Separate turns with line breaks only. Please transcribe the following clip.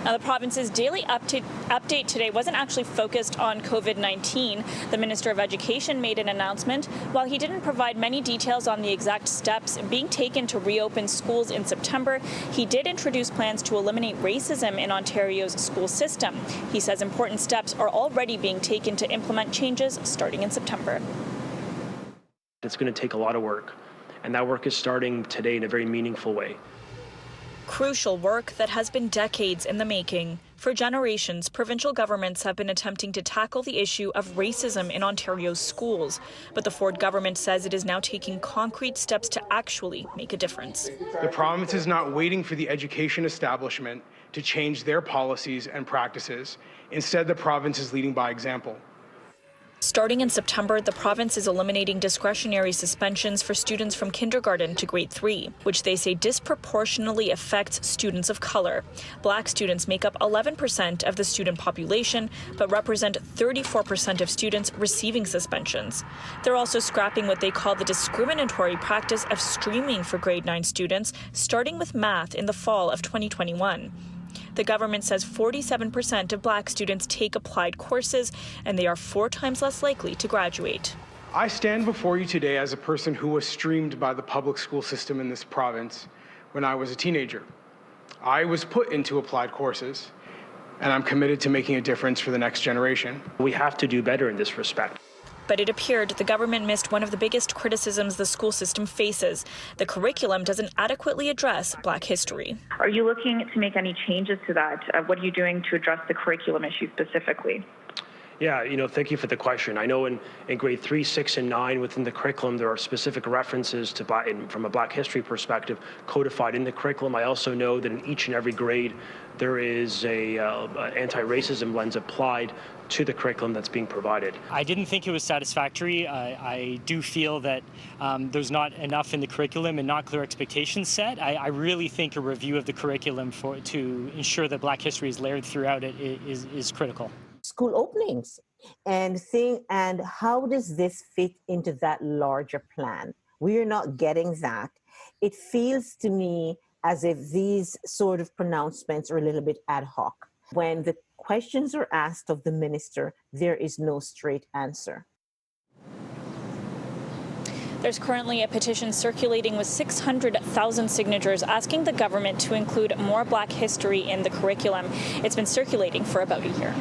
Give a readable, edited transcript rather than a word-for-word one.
Now, the province's daily update today wasn't actually focused on COVID-19. The Minister of Education made an announcement. While he didn't provide many details on the exact steps being taken to reopen schools in September, he did introduce plans to eliminate racism in Ontario's school system. He says important steps are already being taken to implement changes starting in September.
It's going to take a lot of work, and that work is starting today in a very meaningful way.
Crucial work that has been decades in the making. For generations, provincial governments have been attempting to tackle the issue of racism in Ontario's schools. But the Ford government says it is now taking concrete steps to actually make a difference.
The province is not waiting for the education establishment to change their policies and practices. Instead, the province is leading by example.
Starting in September, the province is eliminating discretionary suspensions for students from kindergarten to grade 3, which they say disproportionately affects students of color. Black students make up 11% of the student population, but represent 34% of students receiving suspensions. They're also scrapping what they call the discriminatory practice of streaming for grade 9 students, starting with math in the fall of 2021. The government says 47% of Black students take applied courses, and they are 4 times less likely to graduate.
I stand before you today as a person who was streamed by the public school system in this province when I was a teenager. I was put into applied courses, and I'm committed to making a difference for the next generation.
We have to do better in this respect.
But it appeared the government missed one of the biggest criticisms the school system faces. The curriculum doesn't adequately address Black history.
Are you looking to make any changes to that? What are you doing to address the curriculum issue specifically?
Yeah, thank you for the question. I know in grade 3, 6, and 9 within the curriculum, there are specific references to from a Black history perspective codified in the curriculum. I also know that in each and every grade, there is a anti-racism lens applied to the curriculum that's being provided.
I didn't think it was satisfactory. I do feel that there's not enough in the curriculum and not clear expectations set. I really think a review of the curriculum to ensure that Black history is layered throughout it is critical.
School openings and how does this fit into that larger plan? We are not getting that. It feels to me as if these sort of pronouncements are a little bit ad hoc. When the questions are asked of the minister, there is no straight answer.
There's currently a petition circulating with 600,000 signatures asking the government to include more Black history in the curriculum. It's been circulating for about a year.